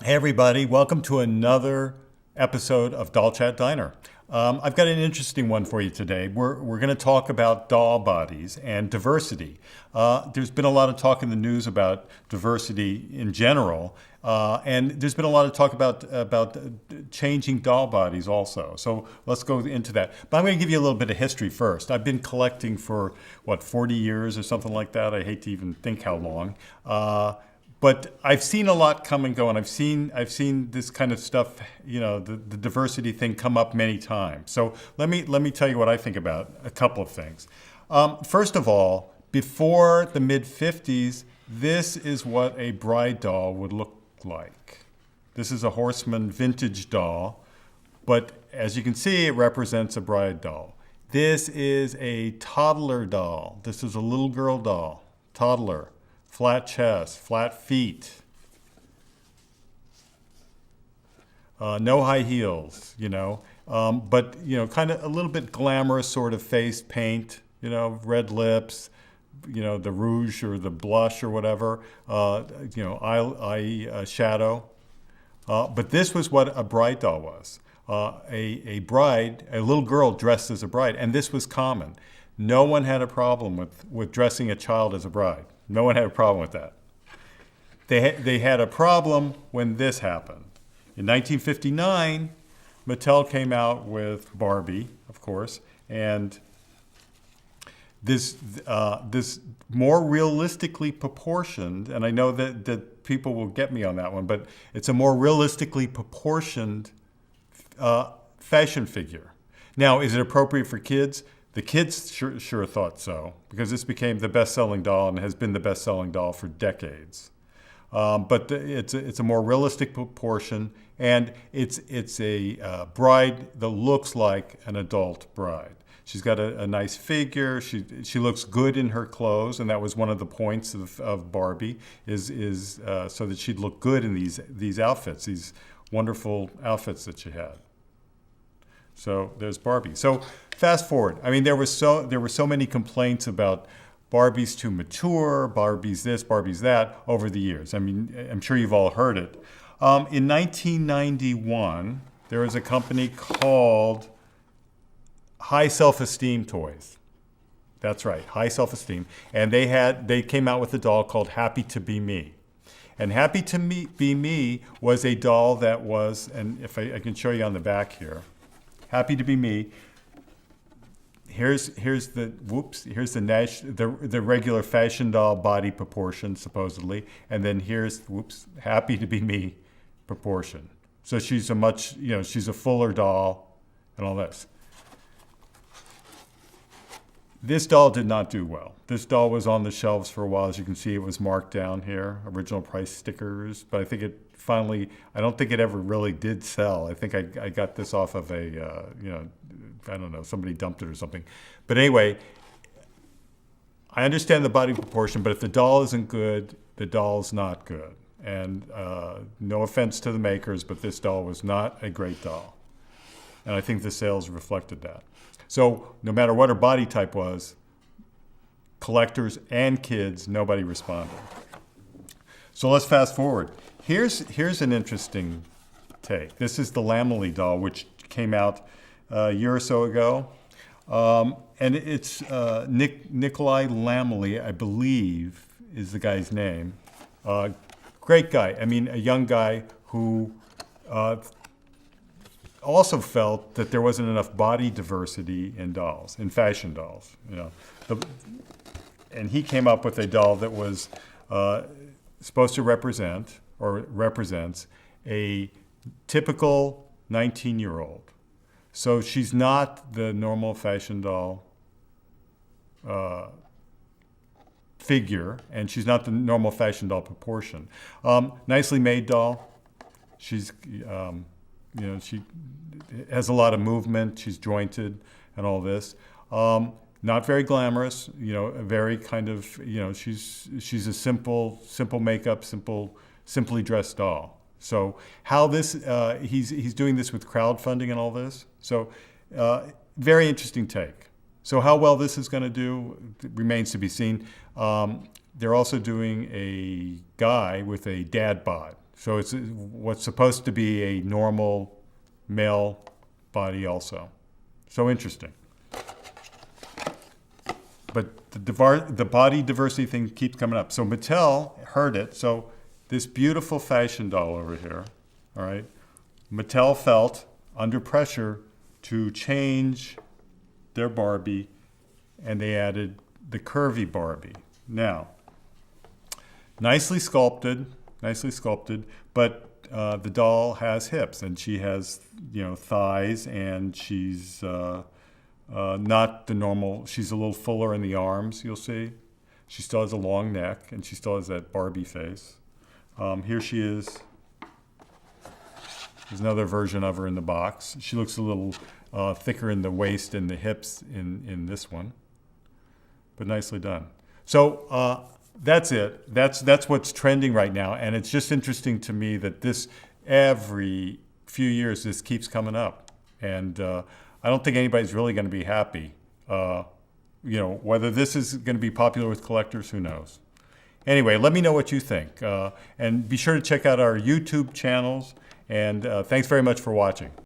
Hey everybody, welcome to another episode of Doll Chat Diner. I've got an interesting one for you today. We're going to talk about doll bodies and diversity. There's been a lot of talk in the news about diversity in general, and there's been a lot of talk about changing doll bodies also. So let's go into that. But I'm going to give you a little bit of history first. I've been collecting for 40 years or something like that. I hate to even think how long. But I've seen a lot come and go, and I've seen this kind of stuff, the diversity thing come up many times. So let me tell you what I think about a couple of things. First of all, before the mid-50s, this is what a bride doll would look like. This is a Horseman vintage doll, but as you can see, it represents a bride doll. This is a toddler doll. This is a little girl doll, toddler. Flat chest, flat feet, no high heels, but, kind of a little bit glamorous sort of face paint, red lips, the rouge or the blush or whatever, eye shadow. But this was what a bride doll was. A bride, a little girl dressed as a bride, and this was common. No one had a problem with dressing a child as a bride. No one had a problem with that. They had a problem when this happened. In 1959, Mattel came out with Barbie, of course, and this more realistically proportioned, and I know that people will get me on that one, but it's a more realistically proportioned fashion figure. Now, is it appropriate for kids? The kids sure thought so, because this became the best-selling doll and has been the best-selling doll for decades. But it's a more realistic proportion, and it's a bride that looks like an adult bride. She's got a nice figure. She looks good in her clothes, and that was one of the points of Barbie is so that she'd look good in these outfits, these wonderful outfits that she had. So there's Barbie. So fast forward. I mean, there were so many complaints about Barbie's too mature, Barbie's this, Barbie's that over the years. I mean, I'm sure you've all heard it. In 1991, there was a company called High Self-Esteem Toys. That's right, High Self-Esteem. And they came out with a doll called Happy to Be Me. And Happy to Be Me was a doll that was, and if I can show you on the back here, Happy to Be Me. Here's the regular fashion doll body proportion supposedly, and then here's Happy to Be Me proportion. So she's she's a fuller doll and all this. This doll did not do well. This doll was on the shelves for a while. As you can see, it was marked down here, original price stickers, but I think I don't think it ever really did sell. I think I got this off of I don't know, somebody dumped it or something. But anyway, I understand the body proportion, but if the doll isn't good, the doll's not good. And no offense to the makers, but this doll was not a great doll. And I think the sales reflected that. So no matter what her body type was, collectors and kids, nobody responded. So let's fast forward. Here's an interesting take. This is the Lammily doll, which came out a year or so ago. And it's Nikolai Lammily, I believe, is the guy's name. Great guy. I mean, a young guy who also felt that there wasn't enough body diversity in dolls, in fashion dolls. And he came up with a doll that was supposed to represent, or represents, a typical 19-year-old. So she's not the normal fashion doll figure, and she's not the normal fashion doll proportion. Nicely made doll. She's, she has a lot of movement. She's jointed and all this. Not very glamorous. Very kind of, she's a simple makeup, simply dressed doll. So how this, he's doing this with crowdfunding and all this. So very interesting take. So how well this is going to do remains to be seen. They're also doing a guy with a dad bod. So it's what's supposed to be a normal male body also. So interesting. But the body diversity thing keeps coming up. So Mattel heard it. So this beautiful fashion doll over here, all right, Mattel felt under pressure to change their Barbie, and they added the Curvy Barbie. Now, nicely sculpted, but the doll has hips, and she has, thighs, and she's not the normal. She's a little fuller in the arms, you'll see. She still has a long neck, and she still has that Barbie face. Here she is. There's another version of her in the box. She looks a little thicker in the waist and the hips in this one, but nicely done. So that's it. That's what's trending right now, and it's just interesting to me that this every few years this keeps coming up, and I don't think anybody's really going to be happy. Whether this is going to be popular with collectors, who knows? Anyway, let me know what you think, and be sure to check out our YouTube channels. And thanks very much for watching.